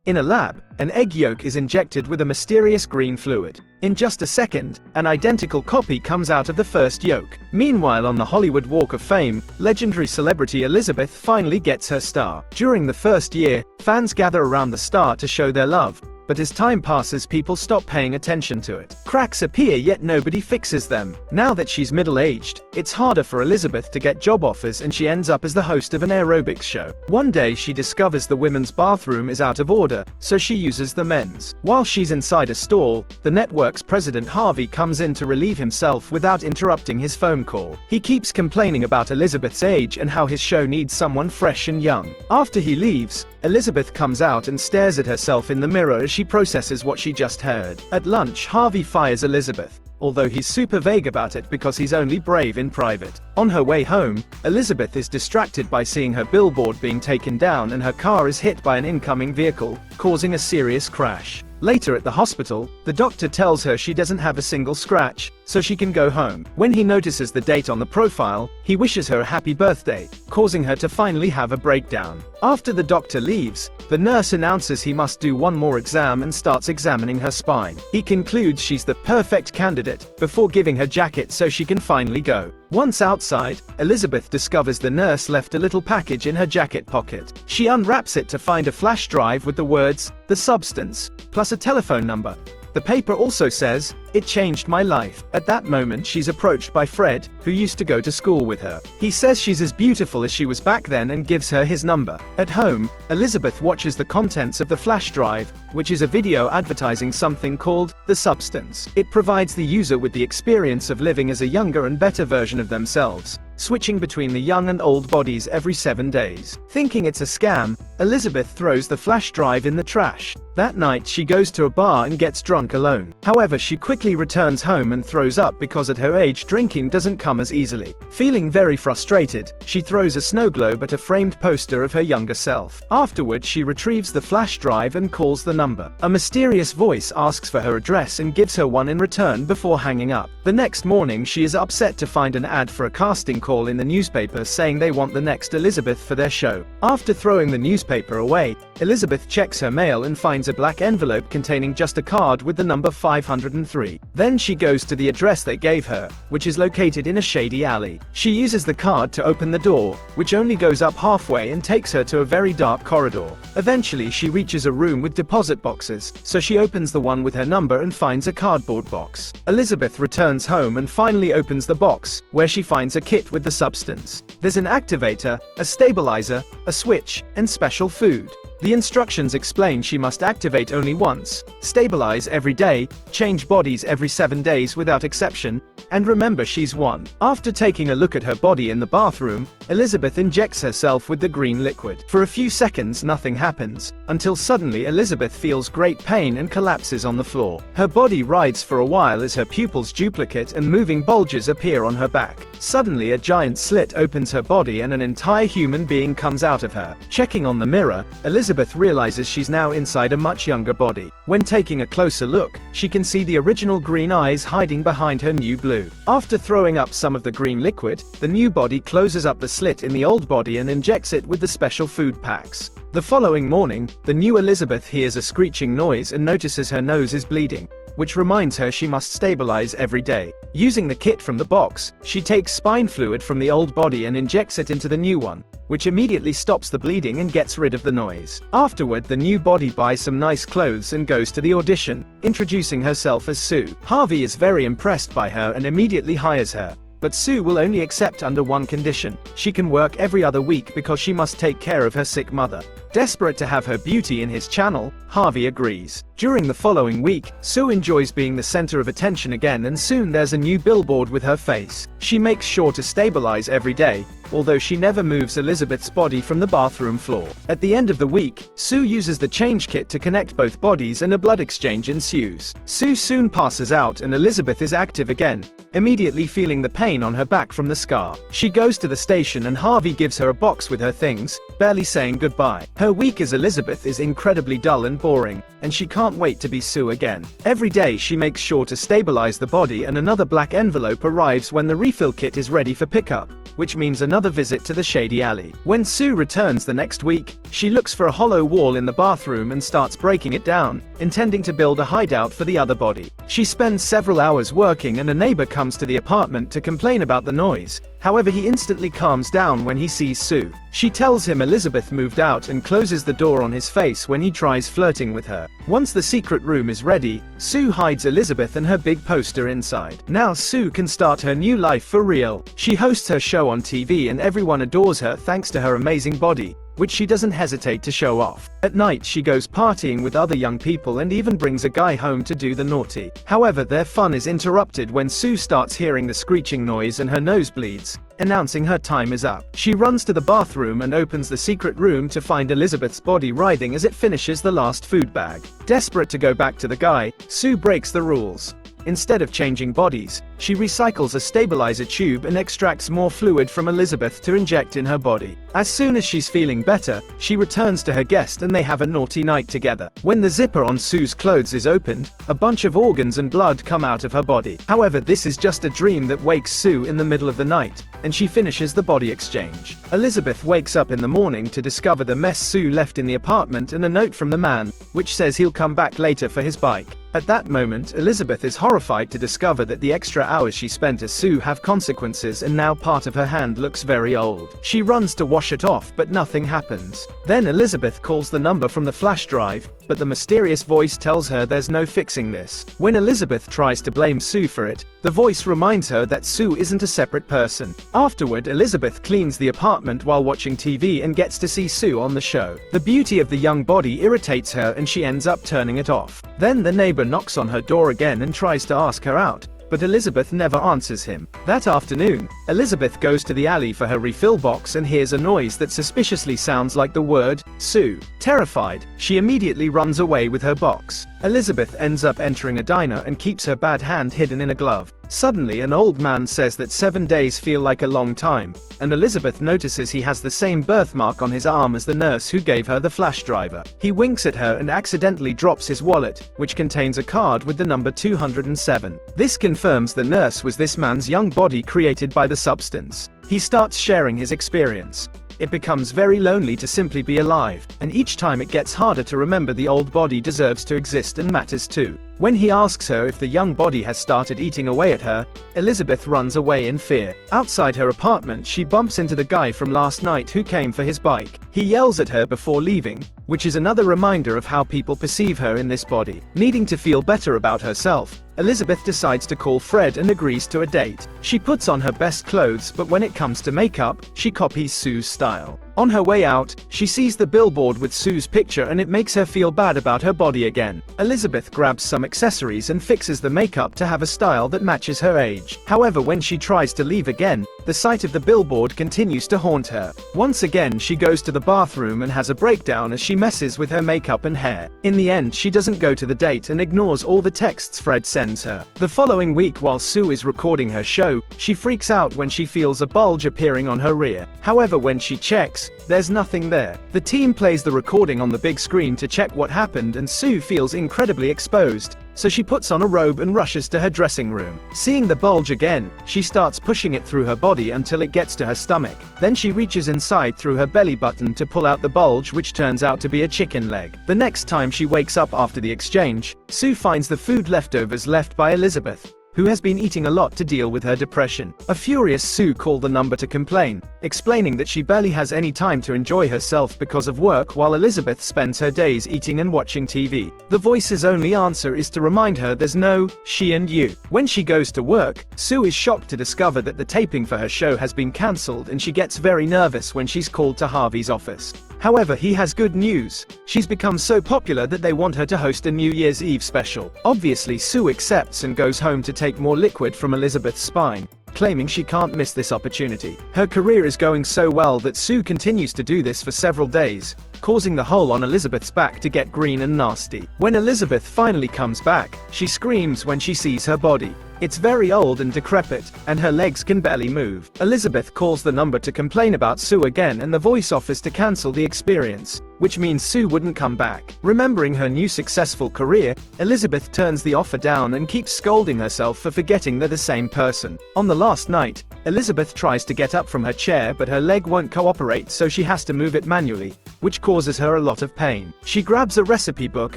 In a lab, an egg yolk is injected with a mysterious green fluid. In just a second, an identical copy comes out of the first yolk. Meanwhile, on the Hollywood Walk of Fame, legendary celebrity Elizabeth finally gets her star. During the first year, fans gather around the star to show their love. But as time passes, people stop paying attention to it. Cracks appear, yet nobody fixes them. Now that she's middle-aged, it's harder for Elizabeth to get job offers, and she ends up as the host of an aerobics show. One day she discovers the women's bathroom is out of order, so she uses the men's. While she's inside a stall, the network's president Harvey comes in to relieve himself without interrupting his phone call. He keeps complaining about Elizabeth's age and how his show needs someone fresh and young. After he leaves, Elizabeth comes out and stares at herself in the mirror as she processes what she just heard. At lunch, Harvey fires Elizabeth, although he's super vague about it because he's only brave in private. On her way home, Elizabeth is distracted by seeing her billboard being taken down, and her car is hit by an incoming vehicle, causing a serious crash. Later at the hospital, the doctor tells her she doesn't have a single scratch, so she can go home. When he notices the date on the profile, he wishes her a happy birthday, causing her to finally have a breakdown. After the doctor leaves, the nurse announces he must do one more exam and starts examining her spine. He concludes she's the perfect candidate, before giving her jacket so she can finally go. Once outside, Elizabeth discovers the nurse left a little package in her jacket pocket. She unwraps it to find a flash drive with the words, "The Substance," plus a telephone number. The paper also says, "It changed my life." At that moment, she's approached by Fred, who used to go to school with her. He says she's as beautiful as she was back then and gives her his number. At home, Elizabeth watches the contents of the flash drive, which is a video advertising something called The Substance. It provides the user with the experience of living as a younger and better version of themselves, switching between the young and old bodies every 7 days. Thinking it's a scam, Elizabeth throws the flash drive in the trash. That night, she goes to a bar and gets drunk alone. However, she quickly returns home and throws up because at her age, drinking doesn't come as easily. Feeling very frustrated, she throws a snow globe at a framed poster of her younger self. Afterward, she retrieves the flash drive and calls the number. A mysterious voice asks for her address and gives her one in return before hanging up. The next morning, she is upset to find an ad for a casting call in the newspaper saying they want the next Elizabeth for their show. After throwing the newspaper away, Elizabeth checks her mail and finds a black envelope containing just a card with the number 503. Then she goes to the address they gave her, which is located in a shady alley. She uses the card to open the door, which only goes up halfway and takes her to a very dark corridor. Eventually, she reaches a room with deposit boxes, so she opens the one with her number and finds a cardboard box. Elizabeth returns home and finally opens the box, where she finds a kit with the substance. There's an activator, a stabilizer, a switch, and special food. The instructions explain she must activate only once, stabilize every day, change bodies every 7 days without exception, and remember she's one. After taking a look at her body in the bathroom, Elizabeth injects herself with the green liquid. For a few seconds nothing happens, until suddenly Elizabeth feels great pain and collapses on the floor. Her body rides for a while as her pupils duplicate and moving bulges appear on her back. Suddenly a giant slit opens her body and an entire human being comes out of her. Checking on the mirror, Elizabeth realizes she's now inside a much younger body. When taking a closer look, she can see the original green eyes hiding behind her new blue. After throwing up some of the green liquid, the new body closes up the slit in the old body and injects it with the special food packs. The following morning, the new Elizabeth hears a screeching noise and notices her nose is bleeding, which reminds her she must stabilize every day. Using the kit from the box, she takes spine fluid from the old body and injects it into the new one, which immediately stops the bleeding and gets rid of the noise. Afterward, the new body buys some nice clothes and goes to the audition, introducing herself as Sue. Harvey is very impressed by her and immediately hires her. But Sue will only accept under one condition: she can work every other week because she must take care of her sick mother. Desperate to have her beauty in his channel, Harvey agrees. During the following week, Sue enjoys being the center of attention again, and soon there's a new billboard with her face. She makes sure to stabilize every day, although she never moves Elizabeth's body from the bathroom floor. At the end of the week, Sue uses the change kit to connect both bodies and a blood exchange ensues. Sue soon passes out and Elizabeth is active again, immediately feeling the pain on her back from the scar. She goes to the station and Harvey gives her a box with her things, Elizabeth barely saying goodbye. Her week as Elizabeth is incredibly dull and boring, and she can't wait to be Sue again. Every day she makes sure to stabilize the body, and another black envelope arrives when the refill kit is ready for pickup, which means another visit to the shady alley. When Sue returns the next week, she looks for a hollow wall in the bathroom and starts breaking it down, intending to build a hideout for the other body. She spends several hours working, and a neighbor comes to the apartment to complain about the noise. However, he instantly calms down when he sees Sue. She tells him Elizabeth moved out and closes the door on his face when he tries flirting with her. Once the secret room is ready, Sue hides Elizabeth and her big poster inside. Now Sue can start her new life for real. She hosts her show on TV and everyone adores her thanks to her amazing body, which she doesn't hesitate to show off. At night she goes partying with other young people and even brings a guy home to do the naughty. However, their fun is interrupted when Sue starts hearing the screeching noise and her nose bleeds, announcing her time is up. She runs to the bathroom and opens the secret room to find Elizabeth's body writhing as it finishes the last food bag. Desperate to go back to the guy, Sue breaks the rules. Instead of changing bodies, she recycles a stabilizer tube and extracts more fluid from Elizabeth to inject in her body. As soon as she's feeling better, she returns to her guest and they have a naughty night together. When the zipper on Sue's clothes is opened, a bunch of organs and blood come out of her body. However, this is just a dream that wakes Sue in the middle of the night, and she finishes the body exchange. Elizabeth wakes up in the morning to discover the mess Sue left in the apartment and a note from the man, which says he'll come back later for his bike. At that moment, Elizabeth is horrified to discover that the extra hours she spent as Sue have consequences, and now part of her hand looks very old. She runs to wash it off, but nothing happens. Then Elizabeth calls the number from the flash drive, but the mysterious voice tells her there's no fixing this. When Elizabeth tries to blame Sue for it, the voice reminds her that Sue isn't a separate person. Afterward, Elizabeth cleans the apartment while watching TV and gets to see Sue on the show. The beauty of the young body irritates her and she ends up turning it off. Then the neighbor knocks on her door again and tries to ask her out, but Elizabeth never answers him. That afternoon, Elizabeth goes to the alley for her refill box and hears a noise that suspiciously sounds like the word Sue. Terrified, she immediately runs away with her box. Elizabeth ends up entering a diner and keeps her bad hand hidden in a glove. Suddenly, an old man says that 7 days feel like a long time, and Elizabeth notices he has the same birthmark on his arm as the nurse who gave her the flash driver. He winks at her and accidentally drops his wallet, which contains a card with the number 207. This confirms the nurse was this man's young body created by the substance. He starts sharing his experience. It becomes very lonely to simply be alive, and each time it gets harder to remember the old body deserves to exist and matters too. When he asks her if the young body has started eating away at her, Elizabeth runs away in fear. Outside her apartment, she bumps into the guy from last night who came for his bike. He yells at her before leaving, which is another reminder of how people perceive her in this body. Needing to feel better about herself, Elizabeth decides to call Fred and agrees to a date. She puts on her best clothes, but when it comes to makeup, she copies Sue's style. On her way out, she sees the billboard with Sue's picture and it makes her feel bad about her body again. Elizabeth grabs some accessories and fixes the makeup to have a style that matches her age. However, when she tries to leave again, the sight of the billboard continues to haunt her. Once again, she goes to the bathroom and has a breakdown as she messes with her makeup and hair. In the end, she doesn't go to the date and ignores all the texts Fred sends her. The following week, while Sue is recording her show, she freaks out when she feels a bulge appearing on her rear. However, when she checks, there's nothing there. The team plays the recording on the big screen to check what happened, and Sue feels incredibly exposed, so she puts on a robe and rushes to her dressing room. Seeing the bulge again, she starts pushing it through her body until it gets to her stomach. Then she reaches inside through her belly button to pull out the bulge, which turns out to be a chicken leg. The next time she wakes up after the exchange, Sue finds the food leftovers left by Elizabeth, who has been eating a lot to deal with her depression. A furious Sue called the number to complain, explaining that she barely has any time to enjoy herself because of work, while Elizabeth spends her days eating and watching TV. The voice's only answer is to remind her there's no she and you. When she goes to work, Sue is shocked to discover that the taping for her show has been cancelled, and she gets very nervous when she's called to Harvey's office. However, he has good news. She's become so popular that they want her to host a New Year's Eve special. Obviously, Sue accepts and goes home to take more liquid from Elizabeth's spine, claiming she can't miss this opportunity. Her career is going so well that Sue continues to do this for several days, causing the hole on Elizabeth's back to get green and nasty. When Elizabeth finally comes back, she screams when she sees her body. It's very old and decrepit, and her legs can barely move. Elizabeth calls the number to complain about Sue again, and the voice offers to cancel the experience, which means Sue wouldn't come back. Remembering her new successful career, Elizabeth turns the offer down and keeps scolding herself for forgetting they're the same person. On the last night, Elizabeth tries to get up from her chair, but her leg won't cooperate, so she has to move it manually, which causes her a lot of pain. She grabs a recipe book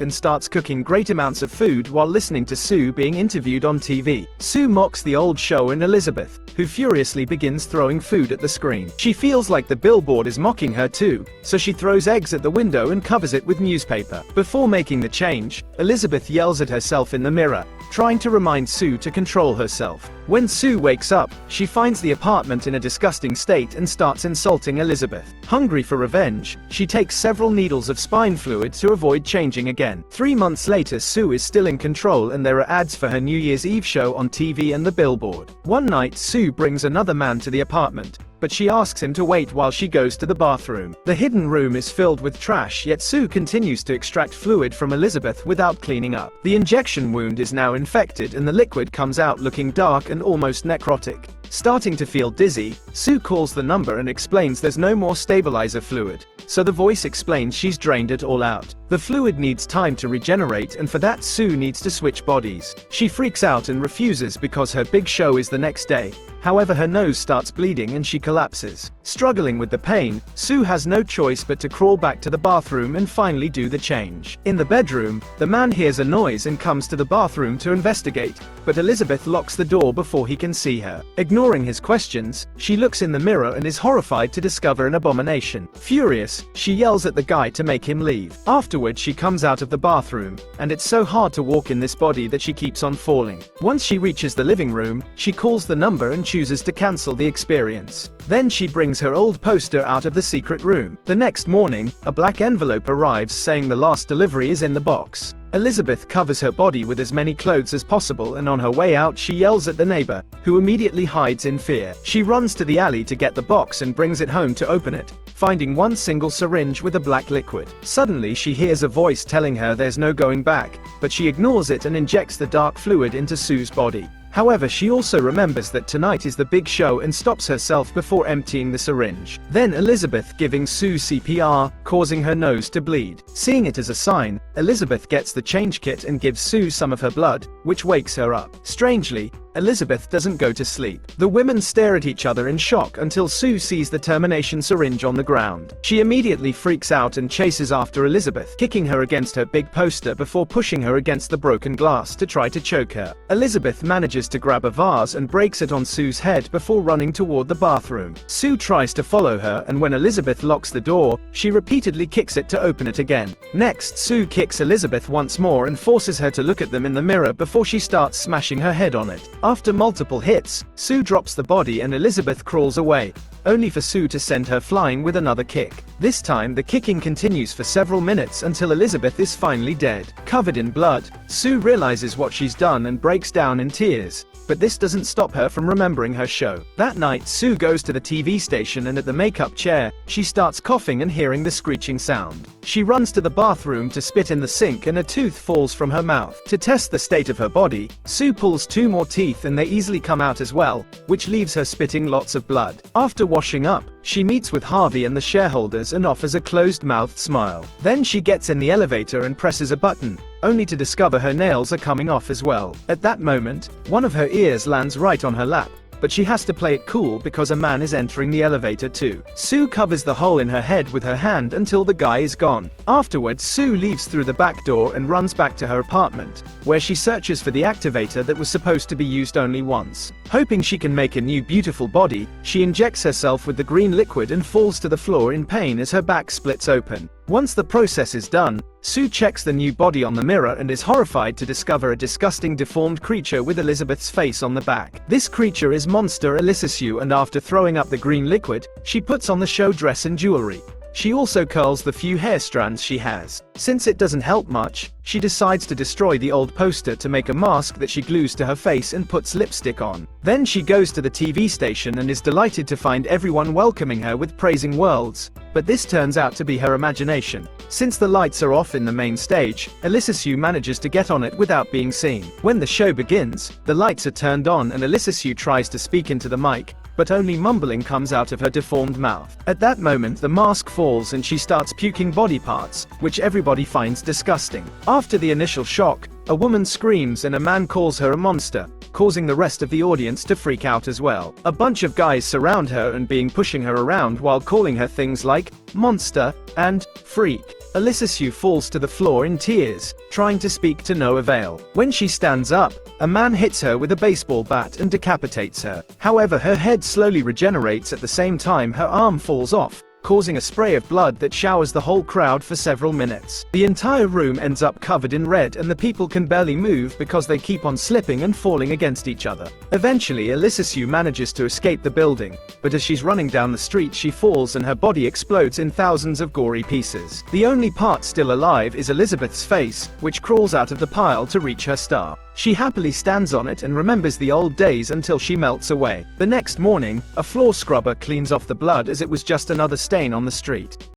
and starts cooking great amounts of food while listening to Sue being interviewed on TV. Sue mocks the old show and Elizabeth, who furiously begins throwing food at the screen. She feels like the billboard is mocking her too, so she throws eggs at the window and covers it with newspaper. Before making the change, Elizabeth yells at herself in the mirror, trying to remind Sue to control herself. When Sue wakes up, she finds the apartment in a disgusting state and starts insulting Elizabeth. Hungry for revenge, she takes several needles of spine fluid to avoid changing again. 3 months later, Sue is still in control and there are ads for her New Year's Eve show on TV and the billboard. One night, Sue brings another man to the apartment, but she asks him to wait while she goes to the bathroom. The hidden room is filled with trash, yet Sue continues to extract fluid from Elizabeth without cleaning up. The injection wound is now infected and the liquid comes out looking dark and almost necrotic. Starting to feel dizzy, Sue calls the number and explains there's no more stabilizer fluid, so the voice explains she's drained it all out. The fluid needs time to regenerate, and for that Sue needs to switch bodies. She freaks out and refuses because her big show is the next day. However, her nose starts bleeding and she collapses. Struggling with the pain, Sue has no choice but to crawl back to the bathroom and finally do the change. In the bedroom, the man hears a noise and comes to the bathroom to investigate, but Elizabeth locks the door before he can see her. Ignoring his questions, she looks in the mirror and is horrified to discover an abomination. Furious, she yells at the guy to make him leave. Afterwards, she comes out of the bathroom, and it's so hard to walk in this body that she keeps on falling. Once she reaches the living room, she calls the number and chooses to cancel the experience. Then she brings her old poster out of the secret room. The next morning, a black envelope arrives saying the last delivery is in the box. Elizabeth covers her body with as many clothes as possible, and on her way out she yells at the neighbor, who immediately hides in fear. She runs to the alley to get the box and brings it home to open it, finding one single syringe with a black liquid. Suddenly she hears a voice telling her there's no going back, but she ignores it and injects the dark fluid into Sue's body. However, she also remembers that tonight is the big show and stops herself before emptying the syringe. Then Elizabeth giving Sue CPR, causing her nose to bleed. Seeing it as a sign, Elizabeth gets the change kit and gives Sue some of her blood, which wakes her up. Strangely, Elizabeth doesn't go to sleep. The women stare at each other in shock until Sue sees the termination syringe on the ground. She immediately freaks out and chases after Elizabeth, kicking her against her big poster before pushing her against the broken glass to try to choke her. Elizabeth manages to grab a vase and breaks it on Sue's head before running toward the bathroom. Sue tries to follow her, and when Elizabeth locks the door, she repeatedly kicks it to open it again. Next, Sue kicks Elizabeth once more and forces her to look at them in the mirror before she starts smashing her head on it. After multiple hits, Sue drops the body and Elizabeth crawls away, only for Sue to send her flying with another kick. This time the kicking continues for several minutes until Elizabeth is finally dead. Covered in blood, Sue realizes what she's done and breaks down in tears. But this doesn't stop her from remembering her show. That night, Sue goes to the TV station, and at the makeup chair, she starts coughing and hearing the screeching sound. She runs to the bathroom to spit in the sink and a tooth falls from her mouth. To test the state of her body, Sue pulls 2 more teeth and they easily come out as well, which leaves her spitting lots of blood. After washing up, she meets with Harvey and the shareholders and offers a closed-mouthed smile. Then she gets in the elevator and presses a button, only to discover her nails are coming off as well. At that moment, one of her ears lands right on her lap, but she has to play it cool because a man is entering the elevator too. Sue covers the hole in her head with her hand until the guy is gone. Afterwards, Sue leaves through the back door and runs back to her apartment, where she searches for the activator that was supposed to be used only once. Hoping she can make a new beautiful body, she injects herself with the green liquid and falls to the floor in pain as her back splits open. Once the process is done, Sue checks the new body on the mirror and is horrified to discover a disgusting deformed creature with Elizabeth's face on the back. This creature is Monster 𝐿, and after throwing up the green liquid, she puts on the show dress and jewelry. She also curls the few hair strands she has. Since it doesn't help much, she decides to destroy the old poster to make a mask that she glues to her face and puts lipstick on. Then she goes to the TV station and is delighted to find everyone welcoming her with praising words, but this turns out to be her imagination. Since the lights are off in the main stage, 𝐜𝐴𝐴𝐲 manages to get on it without being seen. When the show begins, the lights are turned on and 𝐜𝐴𝐴𝐲 tries to speak into the mic, but only mumbling comes out of her deformed mouth. At that moment the mask falls and she starts puking body parts, which everybody finds disgusting. After the initial shock, a woman screams and a man calls her a monster, causing the rest of the audience to freak out as well. A bunch of guys surround her and pushing her around while calling her things like monster and freak. 𝐜𝐴𝐴𝐲 falls to the floor in tears, trying to speak to no avail. When she stands up, a man hits her with a baseball bat and decapitates her. However, her head slowly regenerates at the same time her arm falls off, causing a spray of blood that showers the whole crowd for several minutes. The entire room ends up covered in red and the people can barely move because they keep on slipping and falling against each other. Eventually 𝐜𝐴𝐴𝐲 manages to escape the building, but as she's running down the street she falls and her body explodes in thousands of gory pieces. The only part still alive is Elizabeth's face, which crawls out of the pile to reach her star. She happily stands on it and remembers the old days until she melts away. The next morning, a floor scrubber cleans off the blood as it was just another stain on the street.